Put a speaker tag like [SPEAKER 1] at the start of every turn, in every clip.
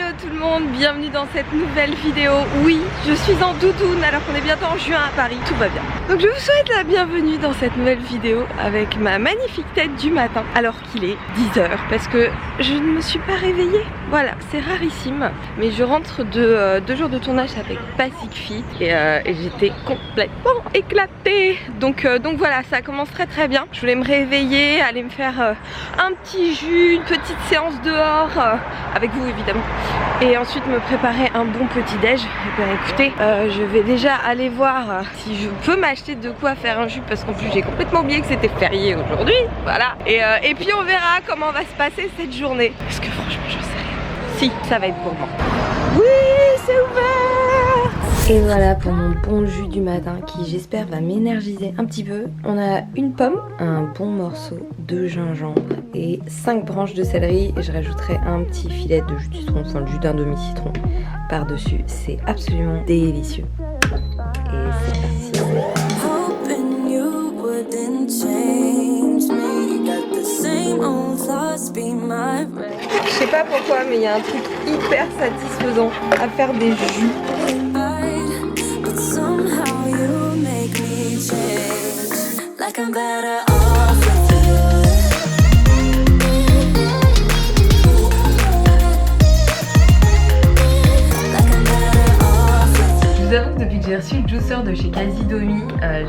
[SPEAKER 1] Hello tout le monde, bienvenue dans cette nouvelle vidéo. Oui, je suis en doudoune alors qu'on est bientôt en juin à Paris, tout va bien. Donc je vous souhaite la bienvenue dans cette nouvelle vidéo avec ma magnifique tête du matin alors qu'il est 10h parce que je ne me suis pas réveillée. Voilà, c'est rarissime, mais je rentre de 2 jours de tournage avec Basic Fit et j'étais complètement éclatée. Donc voilà, ça commence très bien. Je voulais me réveiller, aller me faire un petit jus, une petite séance dehors avec vous évidemment, et ensuite me préparer un bon petit déj. Et bien écoutez, je vais déjà aller voir si je peux m'acheter de quoi faire un jus parce qu'en plus j'ai complètement oublié que c'était férié aujourd'hui. Voilà, et puis on verra comment va se passer cette journée parce que franchement j'en sais rien. Si, ça va être pour moi. Oui, c'est ouvert. Et voilà pour mon bon jus du matin qui j'espère va m'énergiser un petit peu. On a une pomme, un bon morceau de gingembre et 5 branches de céleri. Et je rajouterai un petit filet de jus de citron, enfin le jus d'un demi-citron par-dessus. C'est absolument délicieux. Et c'est parti. Je sais pas pourquoi, mais il y a un truc hyper satisfaisant à faire des jus. Je vous avoue que depuis que j'ai reçu le juicer de chez Casidomi,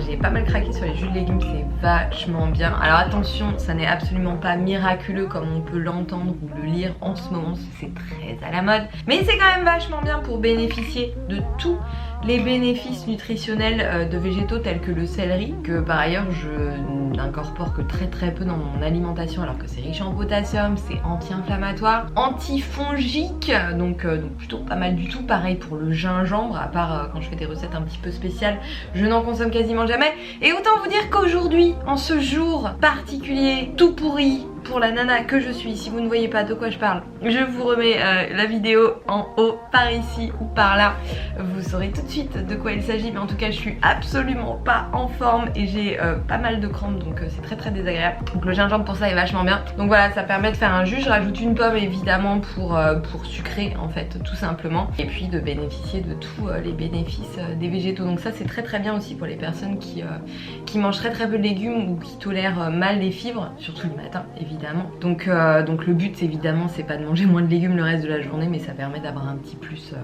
[SPEAKER 1] j'ai pas mal craqué sur les jus de légumes, c'est vachement bien. Alors attention, ça n'est absolument pas miraculeux comme on peut l'entendre ou le lire en ce moment, c'est très à la mode. Mais c'est quand même vachement bien pour bénéficier de tous les bénéfices nutritionnels de végétaux tels que le céleri, que par ailleurs je n'incorpore que très peu dans mon alimentation alors que c'est riche en potassium, c'est anti-inflammatoire, antifongique, donc plutôt pas mal du tout. Pareil pour le gingembre, à part quand je fais des recettes un petit peu spéciales, je n'en consomme quasiment jamais. Et autant vous dire qu'aujourd'hui, en ce jour particulier, tout pourri pour la nana que je suis, si vous ne voyez pas de quoi je parle, je vous remets la vidéo en haut, par ici ou par là. Vous saurez tout de suite de quoi il s'agit, mais en tout cas je suis absolument pas en forme et j'ai pas mal de crampes, donc c'est très désagréable. Donc le gingembre pour ça est vachement bien. Donc voilà, ça permet de faire un jus. Je rajoute une pomme évidemment pour sucrer en fait, tout simplement, et puis de bénéficier de tous les bénéfices des végétaux. Donc ça c'est très bien aussi pour les personnes qui mangent très peu de légumes ou qui tolèrent mal les fibres, surtout le matin évidemment. Donc le but évidemment c'est pas de manger moins de légumes le reste de la journée, mais ça permet d'avoir un petit plus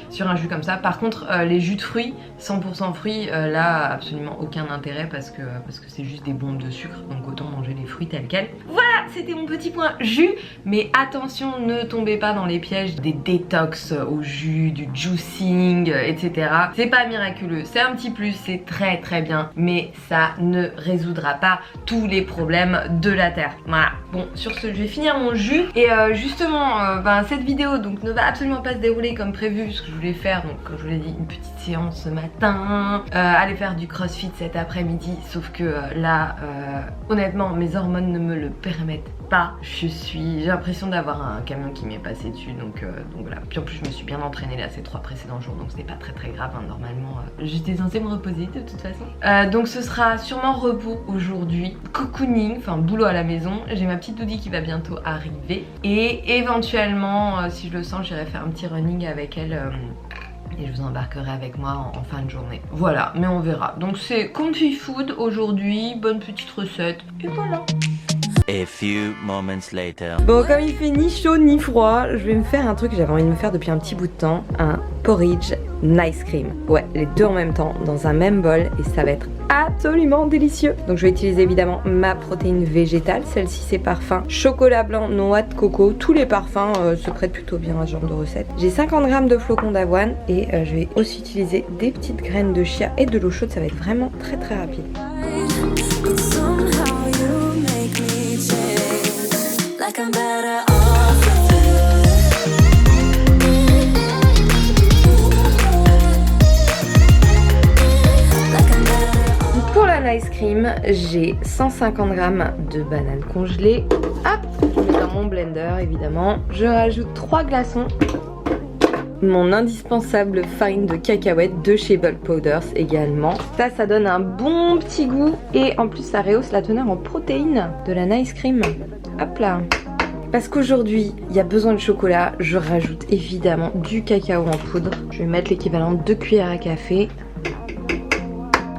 [SPEAKER 1] sur un jus comme ça. Par contre les jus de fruits, 100% fruits, là absolument aucun intérêt parce que c'est juste des bombes de sucre, donc autant manger les fruits tels quels. Voilà, c'était mon petit point jus, mais attention, ne tombez pas dans les pièges des détox au jus, du juicing, etc. C'est pas miraculeux, c'est un petit plus, c'est très bien, mais ça ne résoudra pas tous les problèmes de la terre. Voilà. Bon, sur ce, je vais finir mon jus et justement, cette vidéo donc ne va absolument pas se dérouler comme prévu, ce que je voulais faire. Donc, comme je vous l'ai dit, une petite séance ce matin, aller faire du crossfit cet après-midi, sauf que là, honnêtement, mes hormones ne me le permettent pas. J'ai l'impression d'avoir un camion qui m'est passé dessus, donc voilà. Puis en plus, je me suis bien entraînée là ces 3 précédents jours, donc c'était pas très grave, hein. Normalement, j'étais censée me reposer de toute façon. Donc ce sera sûrement repos aujourd'hui, cocooning, enfin boulot à la maison. J'ai ma petite doudie qui va bientôt arriver et éventuellement, si je le sens, j'irai faire un petit running avec elle. Et je vous embarquerai avec moi en fin de journée. Voilà, mais on verra. Donc c'est comfy food aujourd'hui, bonne petite recette, et voilà.
[SPEAKER 2] A few moments later.
[SPEAKER 1] Bon, comme il fait ni chaud ni froid, je vais me faire un truc que j'avais envie de me faire depuis un petit bout de temps, un porridge nice cream. Ouais, les deux en même temps, dans un même bol, et ça va être absolument délicieux. Donc je vais utiliser évidemment ma protéine végétale, celle-ci c'est parfum chocolat blanc, noix de coco, tous les parfums se prêtent plutôt bien à ce genre de recette. J'ai 50 g de flocons d'avoine et je vais aussi utiliser des petites graines de chia et de l'eau chaude, ça va être vraiment très rapide. Pour la nice cream, j'ai 150 g de bananes congelées. Hop, je mets dans mon blender évidemment. Je rajoute 3 glaçons. Mon indispensable farine de cacahuètes de chez Bulk Powders également. Ça donne un bon petit goût et en plus ça rehausse la teneur en protéines de la nice cream. Hop là. Parce qu'aujourd'hui, il y a besoin de chocolat, je rajoute évidemment du cacao en poudre. Je vais mettre l'équivalent de 2 cuillères à café.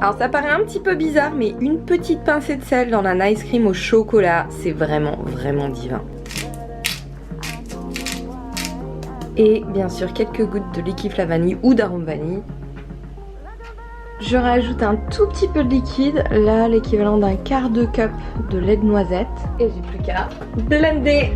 [SPEAKER 1] Alors ça paraît un petit peu bizarre, mais une petite pincée de sel dans un ice cream au chocolat, c'est vraiment divin. Et bien sûr quelques gouttes de liquide la vanille ou d'arôme vanille. Je rajoute un tout petit peu de liquide, là l'équivalent d'un quart de cup de lait de noisette. Et j'ai plus qu'à blender.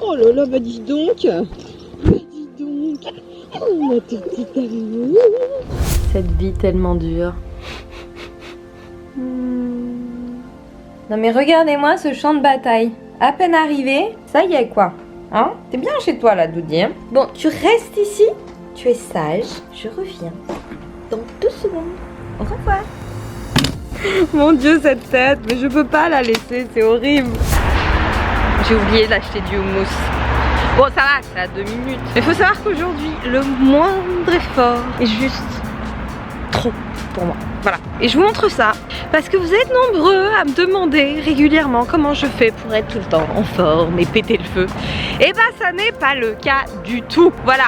[SPEAKER 3] Oh là là, bah dis donc. Oh ma petite amie.
[SPEAKER 1] Cette vie tellement dure. Non mais regardez-moi ce champ de bataille. À peine arrivé, ça y est quoi. Hein? T'es bien chez toi là, Doudi. Hein? Bon, tu restes ici. Tu es sage. Je reviens dans 2 secondes. Au revoir. Mon Dieu, cette tête. Mais je peux pas la laisser, c'est horrible. J'ai oublié d'acheter du houmous. Bon, ça va, c'est à 2 minutes. Mais faut savoir qu'aujourd'hui, le moindre effort est juste trop pour moi. Voilà. Et je vous montre ça parce que vous êtes nombreux à me demander régulièrement comment je fais pour être tout le temps en forme et péter le feu. Et bah, ça n'est pas le cas du tout. Voilà.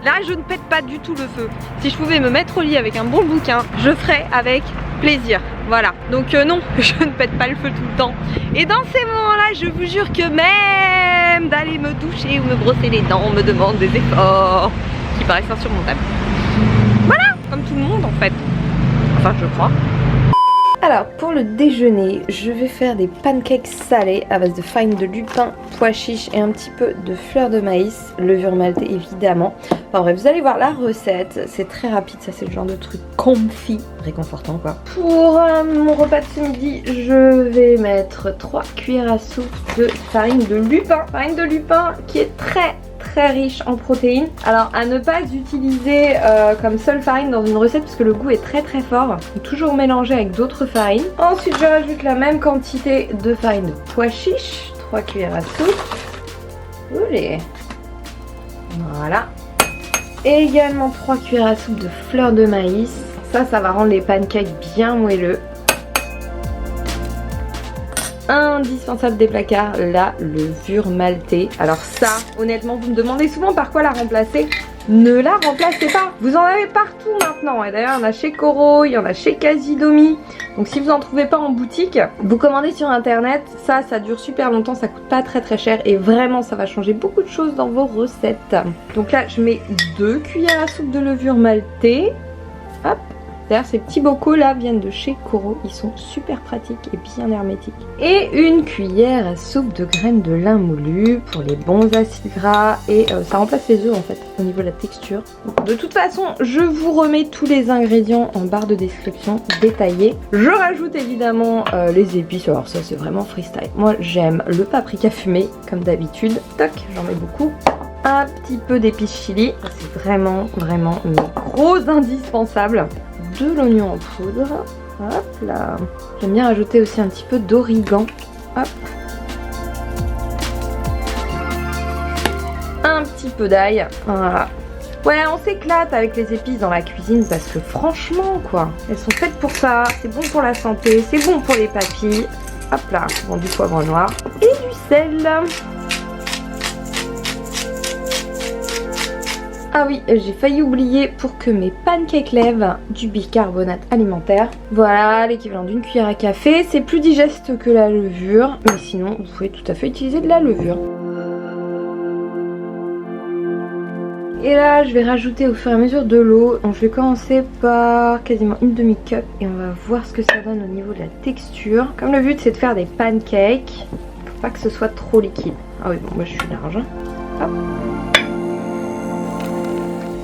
[SPEAKER 1] Là, je ne pète pas du tout le feu. Si je pouvais me mettre au lit avec un bon bouquin, je ferais avec plaisir. Voilà. Donc non, je ne pète pas le feu tout le temps. Et dans ces moments-là, je vous jure que même d'aller me doucher ou me brosser les dents me demande des efforts qui paraissent insurmontables. Voilà, comme tout le monde en fait. Enfin, je crois. Alors, pour le déjeuner, je vais faire des pancakes salés à base de farine de lupin, pois chiches et un petit peu de fleur de maïs, levure maltée évidemment. Enfin bref, vous allez voir la recette, c'est très rapide, ça c'est le genre de truc comfy, réconfortant quoi. Pour mon repas de ce midi, je vais mettre 3 cuillères à soupe de farine de lupin. Farine de lupin qui est très riche en protéines. Alors à ne pas utiliser comme seule farine dans une recette parce que le goût est très fort. Donc, toujours mélanger avec d'autres farines. Ensuite je rajoute la même quantité de farine de pois chiches, 3 cuillères à soupe. Olé. Voilà. Et également 3 cuillères à soupe de fleur de maïs. Ça va rendre les pancakes bien moelleux. Indispensable des placards, la levure maltée. Alors ça, honnêtement, vous me demandez souvent par quoi la remplacer. Ne la remplacez pas. Vous en avez partout maintenant. Et d'ailleurs, il y en a chez Koro, il y en a chez Casidomi. Donc si vous n'en trouvez pas en boutique, vous commandez sur internet. Ça dure super longtemps, ça coûte pas très cher. Et vraiment, ça va changer beaucoup de choses dans vos recettes. Donc là, je mets 2 cuillères à soupe de levure maltée. Hop. D'ailleurs ces petits bocaux là viennent de chez Koro, ils sont super pratiques et bien hermétiques. Et une cuillère à soupe de graines de lin moulu pour les bons acides gras et ça remplace les œufs en fait au niveau de la texture. De toute façon je vous remets tous les ingrédients en barre de description détaillée. Je rajoute évidemment les épices, alors ça c'est vraiment freestyle. Moi j'aime le paprika fumé comme d'habitude, toc j'en mets beaucoup. Un petit peu d'épices chili, c'est vraiment mes gros indispensables. De l'oignon en poudre, hop là. J'aime bien rajouter aussi un petit peu d'origan, hop. Un petit peu d'ail, voilà. Ouais, on s'éclate avec les épices dans la cuisine parce que franchement quoi, elles sont faites pour ça, c'est bon pour la santé, c'est bon pour les papilles. Hop là, bon, du poivre noir et du sel. Ah oui, j'ai failli oublier pour que mes pancakes lèvent du bicarbonate alimentaire. Voilà, l'équivalent d'une cuillère à café. C'est plus digeste que la levure, mais sinon vous pouvez tout à fait utiliser de la levure. Et là, je vais rajouter au fur et à mesure de l'eau. Donc je vais commencer par quasiment une demi-cup et on va voir ce que ça donne au niveau de la texture. Comme le but c'est de faire des pancakes, faut pas que ce soit trop liquide. Ah oui, bon, moi je suis large. Hop.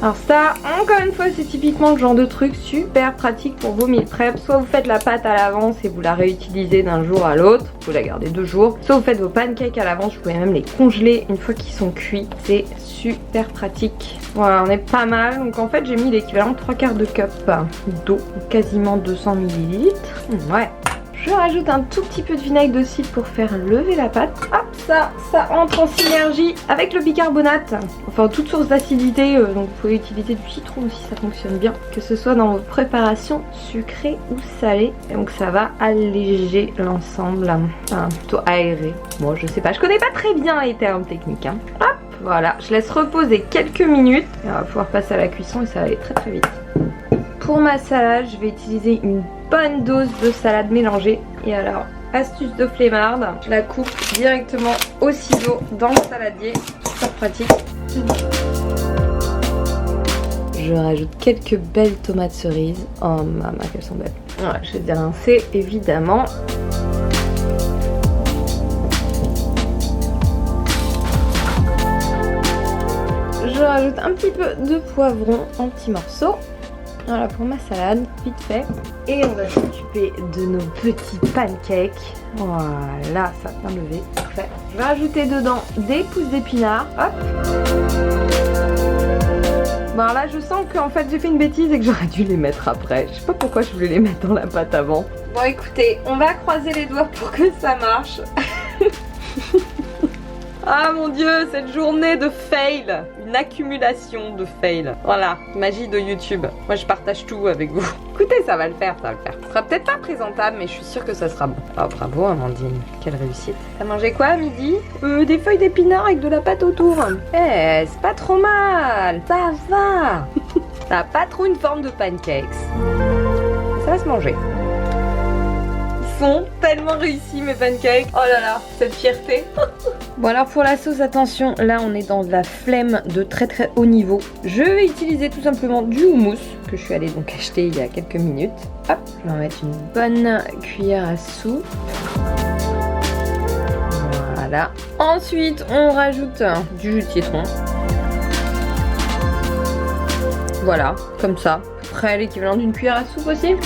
[SPEAKER 1] Alors ça, encore une fois, c'est typiquement le genre de truc super pratique pour vos meal prep. Soit vous faites la pâte à l'avance et vous la réutilisez d'un jour à l'autre, vous la gardez 2 jours. Soit vous faites vos pancakes à l'avance, vous pouvez même les congeler une fois qu'ils sont cuits. C'est super pratique. Voilà, on est pas mal. Donc en fait, j'ai mis l'équivalent de 3/4 de cup d'eau, quasiment 200 ml. Ouais. Je rajoute un tout petit peu de vinaigre de cidre pour faire lever la pâte. Hop, ça entre en synergie avec le bicarbonate. Enfin, toute source d'acidité, donc vous pouvez utiliser du citron aussi, ça fonctionne bien. Que ce soit dans vos préparations sucrées ou salées. Et donc ça va alléger l'ensemble. Enfin, plutôt aérer. Bon, je sais pas, je connais pas très bien les termes techniques. Hein. Hop, voilà, je laisse reposer quelques minutes. Et on va pouvoir passer à la cuisson et ça va aller très très vite. Pour ma salade, je vais utiliser une bonne dose de salade mélangée. Et alors, astuce de flemmarde, je la coupe directement au ciseau dans le saladier. Super pratique. Je rajoute quelques belles tomates cerises. Oh maman, qu'elles sont belles. Voilà, je vais les rincer évidemment. Je rajoute un petit peu de poivron en petits morceaux. Voilà pour ma salade, vite fait. Et on va s'occuper de nos petits pancakes. Voilà, ça a bien levé. Parfait. Je vais rajouter dedans des pousses d'épinards. Hop. Bon alors là, je sens qu'en fait j'ai fait une bêtise et que j'aurais dû les mettre après. Je sais pas pourquoi je voulais les mettre dans la pâte avant. Bon écoutez, on va croiser les doigts pour que ça marche. Ah mon dieu, cette journée de fail, une accumulation de fail. Voilà, magie de YouTube. Moi je partage tout avec vous. Écoutez, ça va le faire, ça va le faire. Ce sera peut-être pas présentable, mais je suis sûre que ça sera bon. Oh bravo Amandine, quelle réussite. T'as mangé quoi à midi? Des feuilles d'épinards avec de la pâte autour. Eh, c'est pas trop mal, ça va. Ça a pas trop une forme de pancakes. Ça va se manger. Tellement réussi mes pancakes. Oh là là, cette fierté. Bon alors pour la sauce, attention, là on est dans de la flemme de très très haut niveau. Je vais utiliser tout simplement du houmous que je suis allée donc acheter il y a quelques minutes. Hop, je vais en mettre une bonne cuillère à soupe. Voilà. Ensuite on rajoute du jus de citron. Voilà, comme ça. À peu près l'équivalent d'une cuillère à soupe aussi.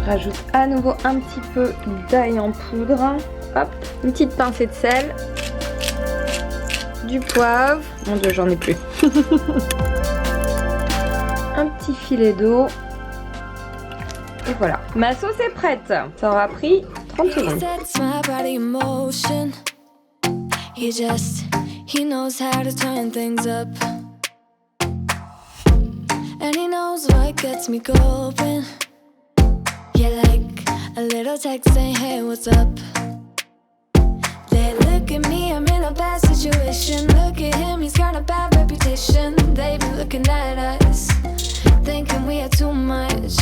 [SPEAKER 1] Rajoute à nouveau un petit peu d'ail en poudre. Hop, une petite pincée de sel. Du poivre. Mon dieu, j'en ai plus. Un petit filet d'eau. Et voilà. Ma sauce est prête. Ça aura pris 30 secondes.
[SPEAKER 4] Yeah, like a little text saying, hey, what's up? They look at me, I'm in a bad situation. Look at him, he's got a bad reputation. They be looking at us, thinking we are too much.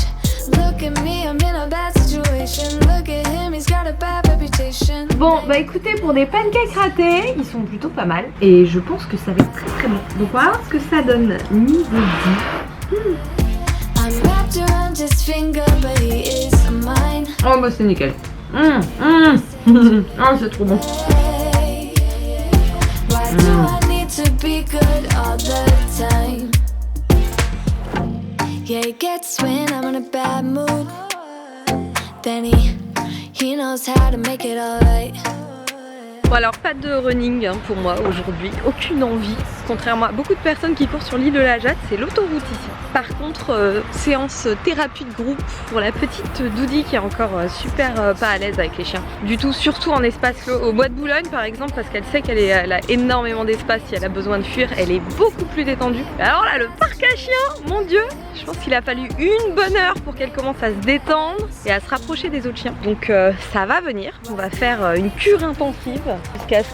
[SPEAKER 4] Look at me, I'm in a bad situation. Look at him, he's got a bad reputation.
[SPEAKER 1] Bon, bah écoutez, pour des pancakes ratés, ils sont plutôt pas mal. Et je pense que ça va être très très bon. Donc on va voir ce que ça donne niveau 10. Oh bah c'est nickel. Ah c'est trop bon.
[SPEAKER 4] Yeah, he gets when I'm in a bad mood. Then he knows how to make it alright.
[SPEAKER 1] Bon alors pas de running pour moi aujourd'hui, aucune envie. Contrairement à beaucoup de personnes qui courent sur l'île de la Jatte, c'est l'autoroute ici. Par contre, séance thérapie de groupe pour la petite Doudi qui est encore super pas à l'aise avec les chiens. Du tout, surtout en espace clos. Au bois de Boulogne par exemple, parce qu'elle sait qu'elle a énormément d'espace si elle a besoin de fuir, elle est beaucoup plus détendue. Alors là, le parc à chiens, mon dieu, je pense qu'il a fallu une bonne heure pour qu'elle commence à se détendre et à se rapprocher des autres chiens. Donc ça va venir, on va faire une cure intensive jusqu'à ce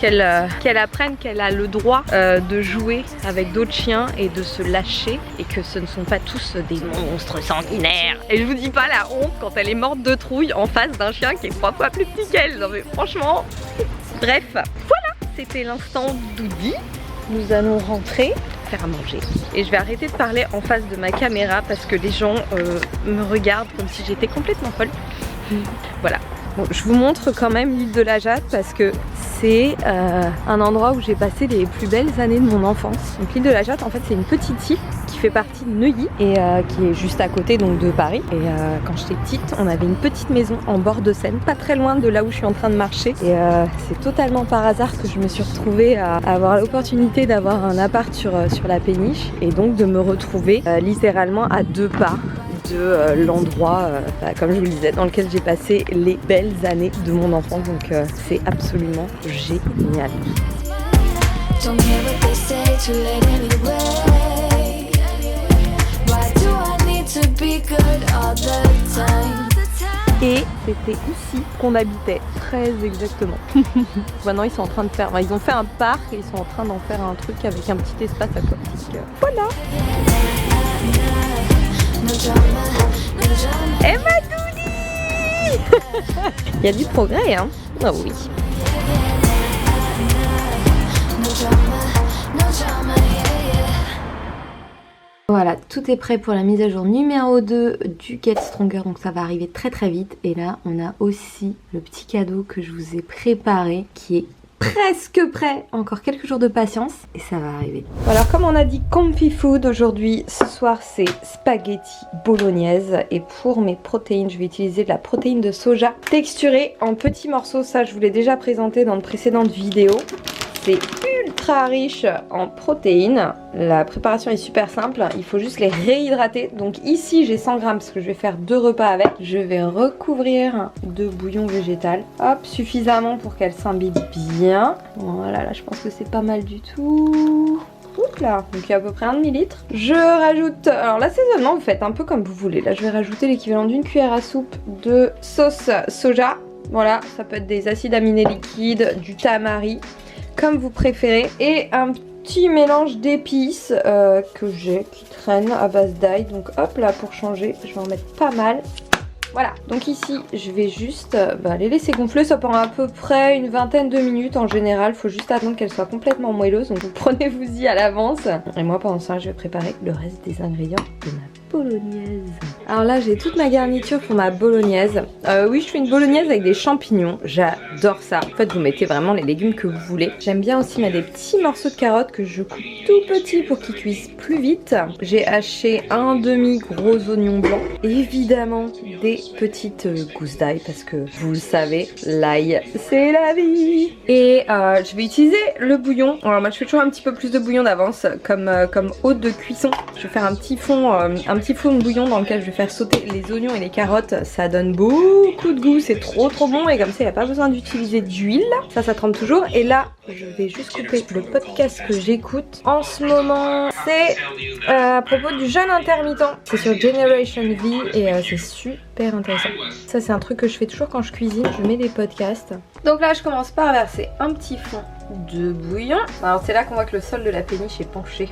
[SPEAKER 1] qu'elle apprenne qu'elle a le droit de jouer avec d'autres chiens et de se lâcher et que ce ne sont pas tous des monstres sanguinaires. Et je vous dis pas la honte quand elle est morte de trouille en face d'un chien qui est 3 fois plus petit qu'elle. Non mais franchement, bref, voilà, c'était l'instant Doudi. Nous allons rentrer, faire à manger. Et je vais arrêter de parler en face de ma caméra parce que les gens me regardent comme si j'étais complètement folle. Voilà, Bon, je vous montre quand même l'île de la Jade parce que c'est un endroit où j'ai passé les plus belles années de mon enfance. Donc l'île de la Jade, en fait, c'est une petite île qui fait partie de Neuilly et qui est juste à côté donc de Paris. Et quand j'étais petite, on avait une petite maison en bord de Seine, pas très loin de là où je suis en train de marcher. Et c'est totalement par hasard que je me suis retrouvée à avoir l'opportunité d'avoir un appart sur la péniche et donc de me retrouver littéralement à 2 pas de l'endroit, comme je vous le disais, dans lequel j'ai passé les belles années de mon enfance. Donc c'est absolument génial.
[SPEAKER 4] Don't care what they say, too late anyway. Why do I need to be good all the time?
[SPEAKER 1] Et c'était ici qu'on habitait, très exactement. Maintenant ils sont en train de faire, enfin, ils ont fait un parc et ils sont en train d'en faire un truc avec un petit espace aquatique. Voilà. Et ma Douli. Il y a du progrès, hein. Ah oui. Voilà, tout est prêt pour la mise à jour numéro 2 du Get Stronger, donc ça va arriver très très vite. Et là, on a aussi le petit cadeau que je vous ai préparé, qui est presque prêt, encore quelques jours de patience et ça va arriver. Alors comme on a dit comfy food aujourd'hui, ce soir c'est spaghetti bolognaise et pour mes protéines, je vais utiliser de la protéine de soja texturée en petits morceaux. Ça, je vous l'ai déjà présenté dans de précédentes vidéos. C'est ultra riche en protéines. La préparation est super simple, il faut juste les réhydrater. Donc ici j'ai 100 grammes parce que je vais faire 2 repas avec. Je vais recouvrir de bouillon végétal. Hop, suffisamment pour qu'elle s'imbibe bien. Voilà, là je pense que c'est pas mal du tout. Oups là, donc il y a à peu près un demi-litre. Je rajoute, alors l'assaisonnement vous faites un peu comme vous voulez. Là je vais rajouter l'équivalent d'une cuillère à soupe de sauce soja. Voilà, ça peut être des acides aminés liquides, du tamari, comme vous préférez, et un petit mélange d'épices que j'ai, qui traîne à base d'ail. Donc hop là, pour changer, je vais en mettre pas mal. Voilà, donc ici je vais juste les laisser gonfler. Ça prend à peu près une vingtaine de minutes en général. Faut juste attendre qu'elle soit complètement moelleuse. Donc vous prenez-vous-y à l'avance. Et moi pendant ça je vais préparer le reste des ingrédients de ma bolognaise. Alors là j'ai toute ma garniture pour ma bolognaise. Oui, je fais une bolognaise avec des champignons. J'adore ça. En fait vous mettez vraiment les légumes que vous voulez. J'aime bien aussi mettre des petits morceaux de carottes que je coupe tout petits pour qu'ils cuisent plus vite. J'ai haché un demi gros oignon blanc. Évidemment des petites gousses d'ail parce que vous le savez, l'ail c'est la vie. Et je vais utiliser le bouillon. Alors moi je fais toujours un petit peu plus de bouillon d'avance comme hôte de cuisson. Je vais faire un petit fond de bouillon dans lequel je vais faire sauter les oignons et les carottes. Ça donne beaucoup de goût, c'est trop bon et comme ça il n'y a pas besoin d'utiliser d'huile. Ça trempe toujours. Et là je vais juste couper le podcast que j'écoute en ce moment. C'est à propos du jeûne intermittent. C'est sur Generation V et c'est super intéressant. Ça c'est un truc que je fais toujours quand je cuisine, je mets des podcasts. Donc là je commence par verser un petit fond de bouillon. Alors c'est là qu'on voit que le sol de la péniche est penché.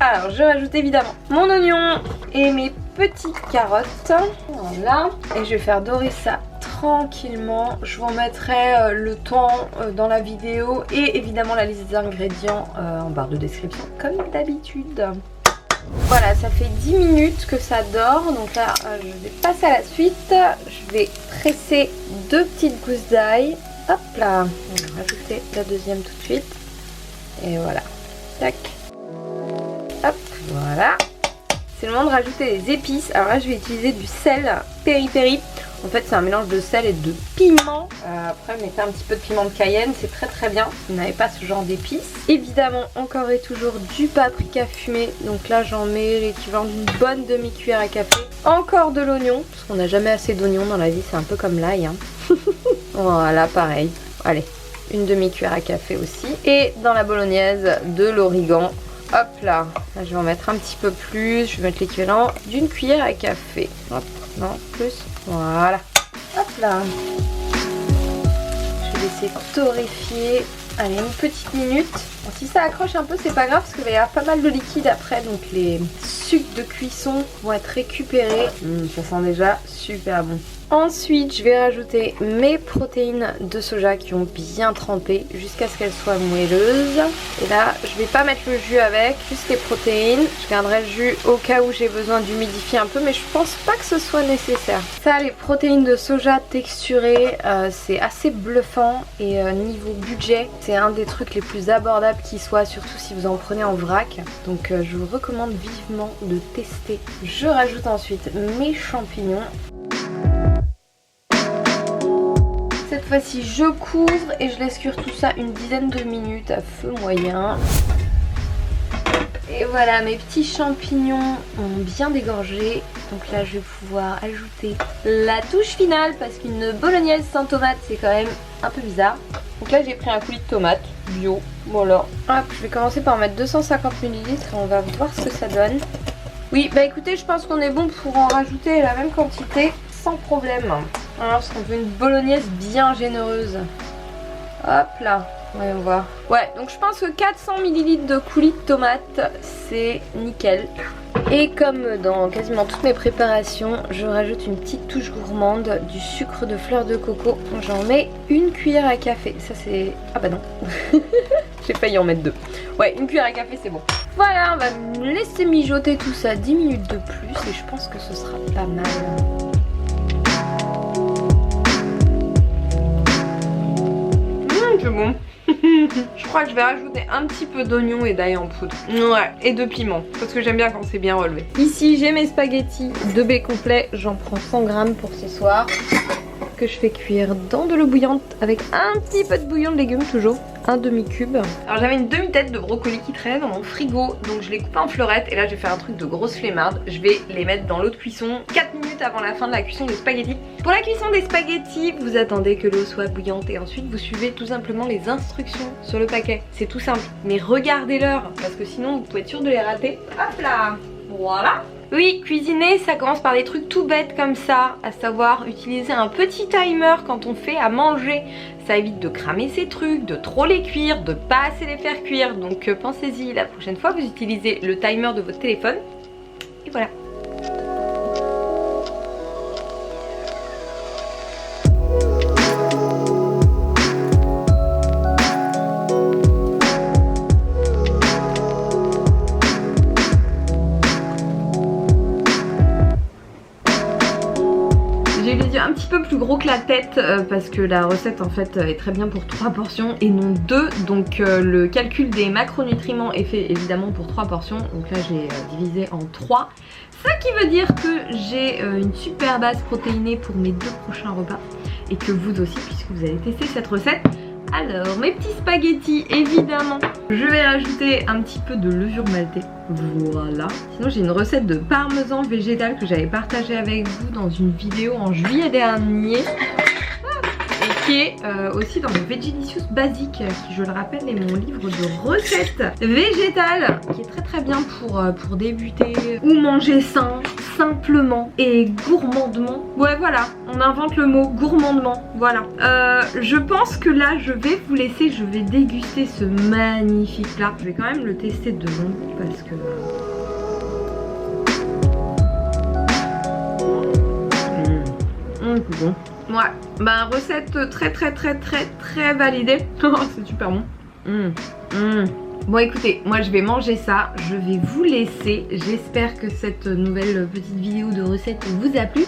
[SPEAKER 1] Alors je rajoute évidemment mon oignon et mes petites carottes. Voilà. Et je vais faire dorer ça tranquillement. Je vous remettrai le temps dans la vidéo et évidemment la liste des ingrédients en barre de description comme d'habitude. Voilà, ça fait 10 minutes que ça dort, donc là je vais passer à la suite. Je vais presser 2 petites gousses d'ail. Hop là, on va rajouter la deuxième tout de suite. Et voilà, tac. Hop, voilà. C'est le moment de rajouter des épices. Alors là je vais utiliser du sel peri-peri. En fait c'est un mélange de sel et de piment. Après mettez un petit peu de piment de Cayenne, c'est très bien. Vous n'avez pas ce genre d'épices. Évidemment encore et toujours du paprika fumé. Donc là j'en mets l'équivalent d'une bonne demi-cuillère à café. Encore de l'oignon, parce qu'on n'a jamais assez d'oignons dans la vie, c'est un peu comme l'ail. Hein. Voilà, pareil. Allez, une demi-cuillère à café aussi. Et dans la bolognaise, de l'origan. Hop là, je vais en mettre un petit peu plus. Je vais mettre l'équivalent d'une cuillère à café. Hop, non, plus. Voilà. Hop là. Je vais laisser torréfier. Allez, une petite minute. Bon, si ça accroche un peu c'est pas grave parce qu'il va y avoir pas mal de liquide après, donc les sucs de cuisson vont être récupérés. Ça sent déjà super bon. Ensuite je vais rajouter mes protéines de soja qui ont bien trempé jusqu'à ce qu'elles soient moelleuses. Et là je vais pas mettre le jus avec, juste les protéines. Je garderai le jus au cas où j'ai besoin d'humidifier un peu, mais je pense pas que ce soit nécessaire. Ça, les protéines de soja texturées, c'est assez bluffant. Et niveau budget, c'est un des trucs les plus abordables qui soit, surtout si vous en prenez en vrac. Donc je vous recommande vivement de tester. Je rajoute ensuite mes champignons. Cette fois-ci je couvre et je laisse cuire tout ça une dizaine de minutes à feu moyen. Et voilà, mes petits champignons ont bien dégorgé. Donc là je vais pouvoir ajouter la touche finale parce qu'une bolognaise sans tomate c'est quand même un peu bizarre. Donc là j'ai pris un coulis de tomates bio, voilà. Hop, je vais commencer par en mettre 250 ml et on va voir ce que ça donne. Oui, bah écoutez, je pense qu'on est bon pour en rajouter la même quantité sans problème. Alors, parce qu'on veut une bolognaise bien généreuse. Hop là, voyons voir. Ouais, donc je pense que 400 ml de coulis de tomates, c'est nickel. Et comme dans quasiment toutes mes préparations, je rajoute une petite touche gourmande, du sucre de fleur de coco. J'en mets une cuillère à café. Ça c'est... Ah bah non. J'ai failli en mettre 2. Ouais, une cuillère à café c'est bon. Voilà, on va laisser mijoter tout ça 10 minutes de plus et je pense que ce sera pas mal. C'est bon. Je crois que je vais rajouter un petit peu d'oignon et d'ail en poudre. Ouais, et de piment, parce que j'aime bien quand c'est bien relevé. Ici, j'ai mes spaghettis de blé complet. J'en prends 100 grammes pour ce soir. Que je fais cuire dans de l'eau bouillante avec un petit peu de bouillon de légumes toujours. Un demi-cube. Alors j'avais une demi-tête de brocoli qui traînait dans mon frigo, donc je l'ai coupé en fleurettes et là j'ai fait un truc de grosse flemmarde. Je vais les mettre dans l'eau de cuisson 4 minutes avant la fin de la cuisson des spaghettis. Pour la cuisson des spaghettis, vous attendez que l'eau soit bouillante et ensuite vous suivez tout simplement les instructions sur le paquet. C'est tout simple, mais regardez l'heure parce que sinon vous pouvez être sûr de les rater. Hop là, voilà. Oui, cuisiner ça commence par des trucs tout bêtes comme ça, à savoir utiliser un petit timer quand on fait à manger. Ça évite de cramer ses trucs, de trop les cuire, de pas assez les faire cuire. Donc pensez-y, la prochaine fois vous utilisez le timer de votre téléphone. Et voilà. J'ai les yeux un petit peu plus gros que la tête parce que la recette en fait est très bien pour 3 portions et non 2. Donc le calcul des macronutriments est fait évidemment pour 3 portions. Donc là j'ai divisé en 3. Ça qui veut dire que j'ai une super base protéinée pour mes 2 prochains repas. Et que vous aussi puisque vous allez tester cette recette. Alors mes petits spaghettis évidemment. Je vais rajouter un petit peu de levure maltée. Voilà. Sinon j'ai une recette de parmesan végétal que j'avais partagée avec vous dans une vidéo en juillet dernier. Et qui est aussi dans le Vegelicious Basique, qui je le rappelle est mon livre de recettes végétales, qui est très bien pour débuter ou manger sain, simplement et gourmandement. Ouais voilà, on invente le mot gourmandement, voilà. Je pense que là je vais vous laisser, je vais déguster ce magnifique plat. Je vais quand même le tester devant vous parce que... c'est bon. Ouais, bah recette très validée. C'est super bon. Bon écoutez, moi je vais manger ça, je vais vous laisser. J'espère que cette nouvelle petite vidéo de recette vous a plu.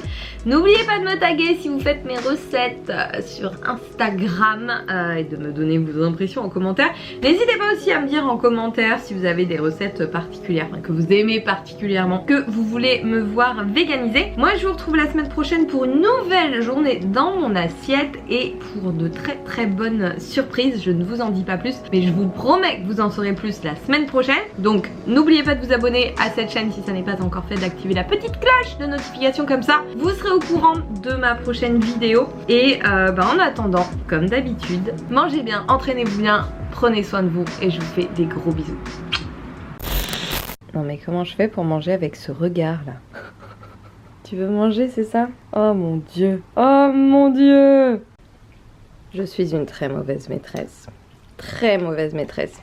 [SPEAKER 1] N'oubliez pas de me taguer si vous faites mes recettes sur Instagram et de me donner vos impressions en commentaire. N'hésitez pas aussi à me dire en commentaire si vous avez des recettes particulières, que vous aimez particulièrement, que vous voulez me voir véganiser. Moi je vous retrouve la semaine prochaine pour une nouvelle journée dans mon assiette et pour de très bonnes surprises. Je ne vous en dis pas plus, mais je vous promets que vous en saurez plus la semaine prochaine. Donc n'oubliez pas de vous abonner à cette chaîne si ça n'est pas encore fait, d'activer la petite cloche de notification, comme ça vous serez au courant de ma prochaine vidéo. Et en attendant, comme d'habitude, mangez bien, entraînez-vous bien, prenez soin de vous et je vous fais des gros bisous. Non mais comment je fais pour manger avec ce regard là? Tu veux manger, c'est ça? Oh mon dieu, oh mon dieu. Je suis une très mauvaise maîtresse. Très mauvaise maîtresse.